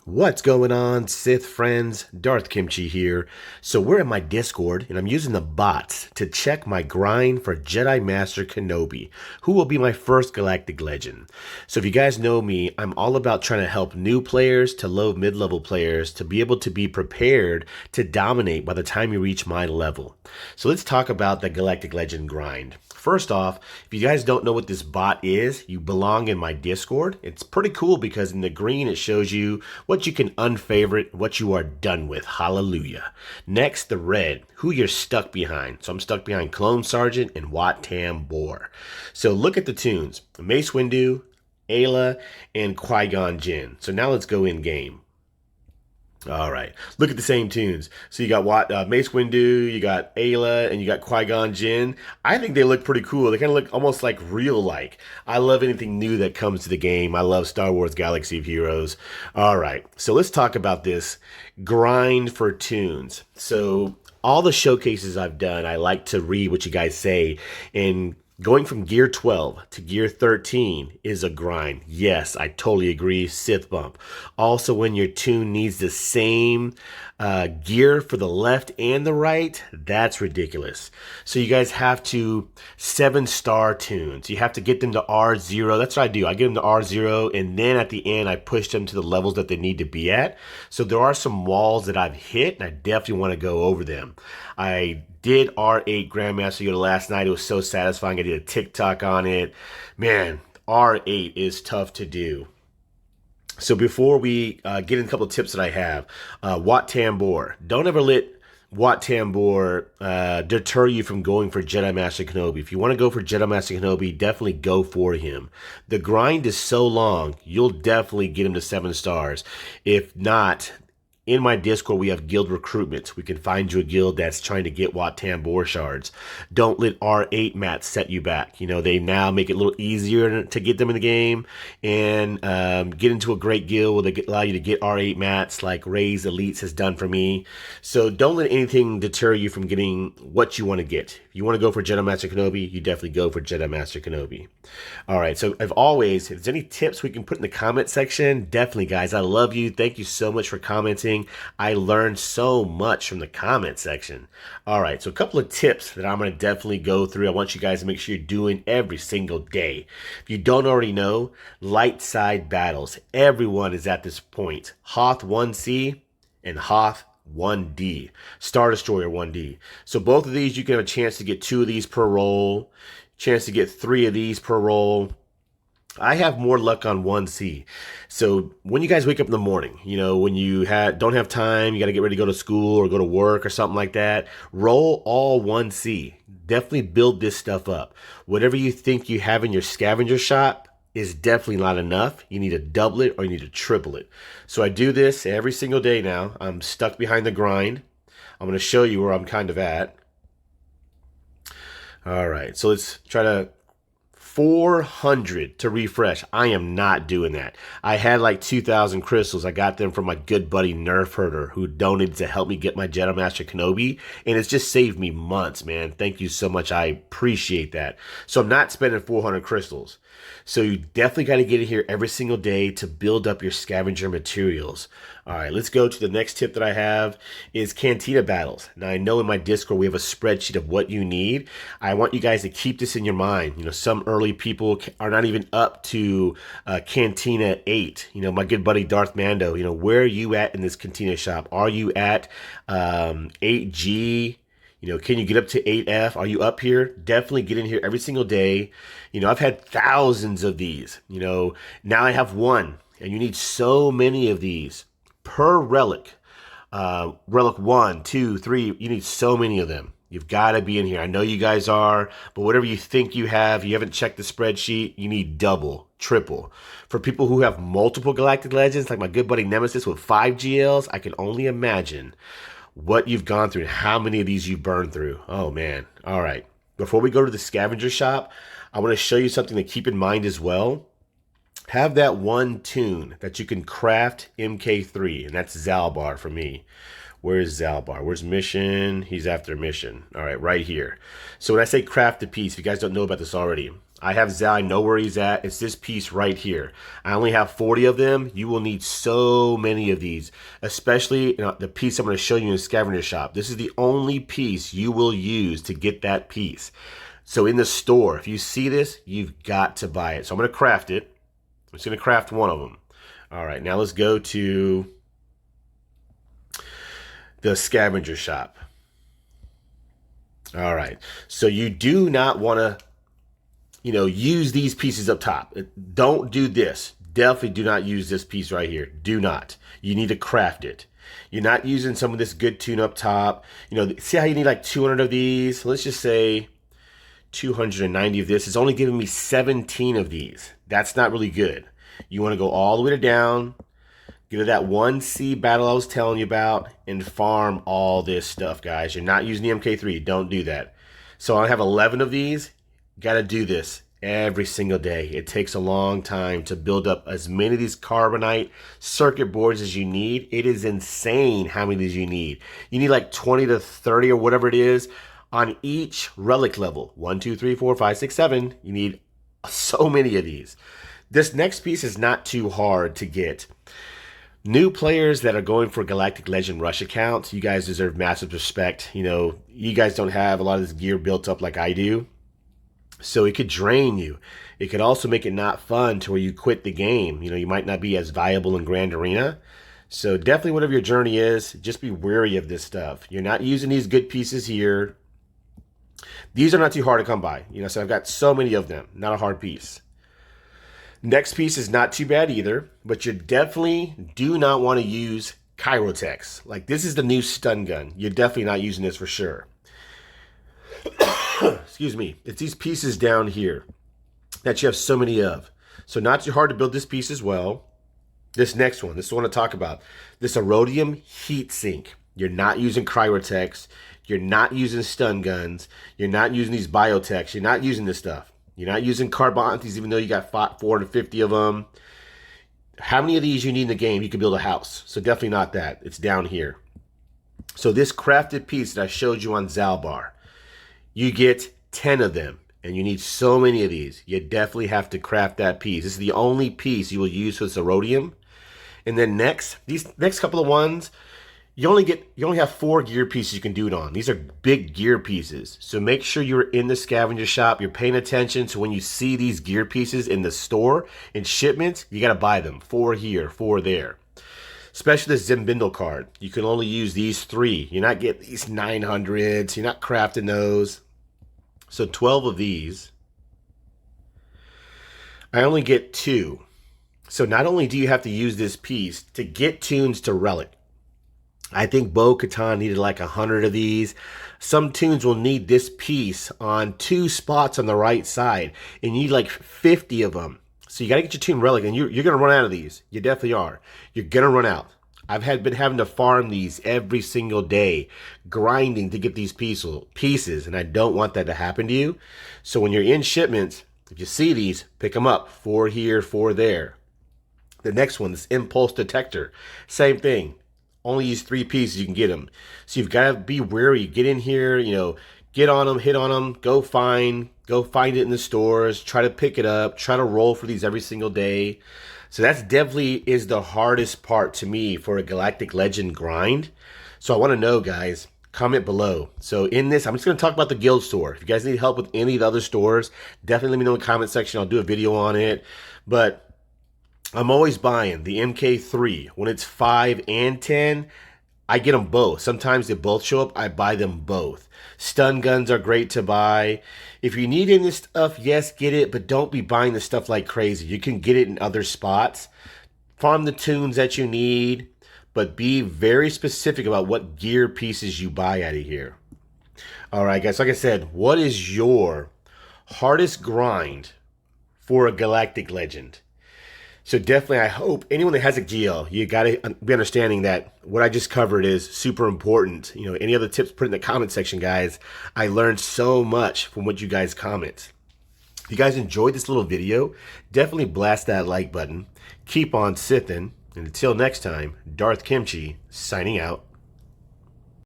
What's going on, Sith friends? Darth Kimchi here. So we're in my Discord, and I'm using the bots to check my grind for Jedi Master Kenobi, who will be my first Galactic Legend. So if you guys know me, I'm all about trying to help new players to low mid-level players to be able to be prepared to dominate by the time you reach my level. So let's talk about the Galactic Legend grind. First off, if you guys don't know what this bot is, you belong in my Discord. It's pretty cool because in the green it shows you what you can unfavorite, what you are done with. Hallelujah. Next, the red, who you're stuck behind. So I'm stuck behind Clone Sergeant and Wat Tam Bor. So look at the tunes. Mace Windu, Ayla, and Qui-Gon Jinn. So now let's go in game. All right, look at the same tunes. So you got Mace Windu, you got Ayla, and you got Qui-Gon Jinn. I think they look pretty cool. They kind of look almost like real-like. I love anything new that comes to the game. I love Star Wars Galaxy of Heroes. All right, so let's talk about this grind for tunes. So all the showcases I've done, I like to read what you guys say, and going from gear 12 to gear 13 is a grind. Yes, I totally agree. Sith bump. Also, when your tune needs the same gear for the left and the right, that's ridiculous. So you guys have to 7-star tunes. You have to get them to R0. That's what I do. I get them to R0, and then at the end, I push them to the levels that they need to be at. So there are some walls that I've hit, and I definitely want to go over them. I did R8 Grandmaster Yoda last night. It was so satisfying. I did a TikTok on it. Man, R8 is tough to do. So before we get in a couple of tips that I have, Wat Tam Bor. Don't ever let Wat Tam Bor deter you from going for Jedi Master Kenobi. If you want to go for Jedi Master Kenobi, definitely go for him. The grind is so long, you'll definitely get him to 7 stars. If not, in my Discord, we have guild recruitment. We can find you a guild that's trying to get Wat Tam Bor shards. Don't let R8 mats set you back. You know, they now make it a little easier to get them in the game and get into a great guild where they allow you to get R8 mats like Ray's Elites has done for me. So don't let anything deter you from getting what you want to get. If you want to go for Jedi Master Kenobi, you definitely go for Jedi Master Kenobi. All right, so as always, if there's any tips we can put in the comment section, definitely, guys. I love you. Thank you so much for commenting. I learned so much from the comment section. All right, so a couple of tips that I'm going to definitely go through. I want you guys to make sure you're doing every single day. If you don't already know, light side battles. Everyone is at this point. Hoth 1C and Hoth 1D. Star Destroyer 1D. So both of these, you can have a chance to get 2 of these per roll. Chance to get 3 of these per roll. I have more luck on 1C. So when you guys wake up in the morning, you know, when you don't have time, you got to get ready to go to school or go to work or something like that, roll all 1C. Definitely build this stuff up. Whatever you think you have in your scavenger shop is definitely not enough. You need to double it or you need to triple it. So I do this every single day now. I'm stuck behind the grind. I'm going to show you where I'm kind of at. All right, so let's try to 400 to refresh. I am not doing that. I had like 2,000 crystals. I got them from my good buddy Nerf Herder who donated to help me get my Jedi Master Kenobi, and it's just saved me months, man. Thank you so much. I appreciate that. So I'm not spending 400 crystals. So you definitely got to get in here every single day to build up your scavenger materials. All right, let's go to the next tip that I have is Cantina Battles. Now, I know in my Discord we have a spreadsheet of what you need. I want you guys to keep this in your mind. You know, some early people are not even up to Cantina 8. You know, my good buddy Darth Mando, you know, where are you at in this Cantina shop? Are you at 8G? You know, can you get up to 8F? Are you up here? Definitely get in here every single day. You know, I've had thousands of these. You know, now I have 1, and you need so many of these per relic. Relic 1, 2, 3, you need so many of them. You've got to be in here. I know you guys are, but whatever you think you have, you haven't checked the spreadsheet, you need double, triple. For people who have multiple Galactic Legends, like my good buddy Nemesis with 5 GLs, I can only imagine what you've gone through and how many of these you've burned through. Oh, man. All right. Before we go to the scavenger shop, I want to show you something to keep in mind as well. Have that one tune that you can craft MK3, and that's Zalbar for me. Where's Zalbar? Where's mission? He's after mission. All right, right here. So when I say craft a piece, if you guys don't know about this already, I have Zal, I know where he's at. It's this piece right here. I only have 40 of them. You will need so many of these, especially the piece I'm going to show you in Scavenger Shop. This is the only piece you will use to get that piece. So in the store, if you see this, you've got to buy it. So I'm going to craft it. I'm just going to craft one of them. All right, now let's go to the Scavenger Shop. All right, so you do not want to, use these pieces up top. Don't do this. Definitely do not use this piece right here. Do not. You need to craft it. You're not using some of this good tune up top. See how you need like 200 of these? Let's just say 290 of this. It's only giving me 17 of these. That's not really good. You want to go all the way to down, get to that 1C battle I was telling you about, and farm all this stuff, guys. You're not using the MK3. Don't do that. So I have 11 of these. Got to do this every single day. It takes a long time to build up as many of these carbonite circuit boards as you need. It is insane how many of these you need. You need like 20 to 30 or whatever it is on each relic level. 1, 2, 3, 4, 5, 6, 7. You need so many of these. This next piece is not too hard to get. New players that are going for Galactic Legend Rush accounts, you guys deserve massive respect. You guys don't have a lot of this gear built up like I do. So it could drain you. It could also make it not fun to where you quit the game. You might not be as viable in Grand Arena. So definitely whatever your journey is, just be wary of this stuff. You're not using these good pieces here. These are not too hard to come by. So I've got so many of them. Not a hard piece. Next piece is not too bad either, but you definitely do not want to use Kyrotechs. Like this is the new stun gun. You're definitely not using this for sure. Excuse me. It's these pieces down here that you have so many of. So not too hard to build this piece as well. This next one, this is what I want to talk about. This Erodium heat sink. You're not using Kyrotechs. You're not using stun guns. You're not using these biotechs. You're not using this stuff. You're not using Carbontes, even though you got 450 of them. How many of these you need in the game? You can build a house. So definitely not that. It's down here. So this crafted piece that I showed you on Zalbar, you get 10 of them. And you need so many of these. You definitely have to craft that piece. This is the only piece you will use for this Erodium. And then next, these next couple of ones, you only have 4 gear pieces you can do it on. These are big gear pieces. So make sure you're in the Scavenger Shop. You're paying attention. So when you see these gear pieces in the store, in shipments, you got to buy them. 4 here, 4 there. Especially the Zimbindle card. You can only use these 3. You're not getting these 900s. You're not crafting those. So 12 of these. I only get 2. So not only do you have to use this piece to get tunes to Relic, I think Bo-Katan needed like 100 of these. Some tunes will need this piece on 2 spots on the right side. And you need like 50 of them. So you got to get your tune Relic. And you're going to run out of these. You definitely are. You're going to run out. I've been having to farm these every single day. Grinding to get these pieces. And I don't want that to happen to you. So when you're in shipments, if you see these, pick them up. 4 here, 4 there. The next one, this Impulse Detector. Same thing. Only use 3 pieces, you can get them. So you've got to be wary. Get in here, get on them, hit on them, go find it in the stores, try to pick it up, try to roll for these every single day. So that's definitely is the hardest part to me for a Galactic Legend grind. So I want to know, guys, comment below. So in this, I'm just going to talk about the guild store. If you guys need help with any of the other stores, definitely let me know in the comment section. I'll do a video on it. But I'm always buying the MK3. When it's 5 and 10, I get them both. Sometimes they both show up. I buy them both. Stun guns are great to buy. If you need any stuff, yes, get it. But don't be buying the stuff like crazy. You can get it in other spots. Farm the tunes that you need. But be very specific about what gear pieces you buy out of here. All right, guys. Like I said, what is your hardest grind for a Galactic Legend? So definitely, I hope anyone that has a GL, you got to be understanding that what I just covered is super important. Any other tips, put in the comment section, guys. I learned so much from what you guys comment. If you guys enjoyed this little video, definitely blast that like button. Keep on sithing. And until next time, Darth Kimchi signing out.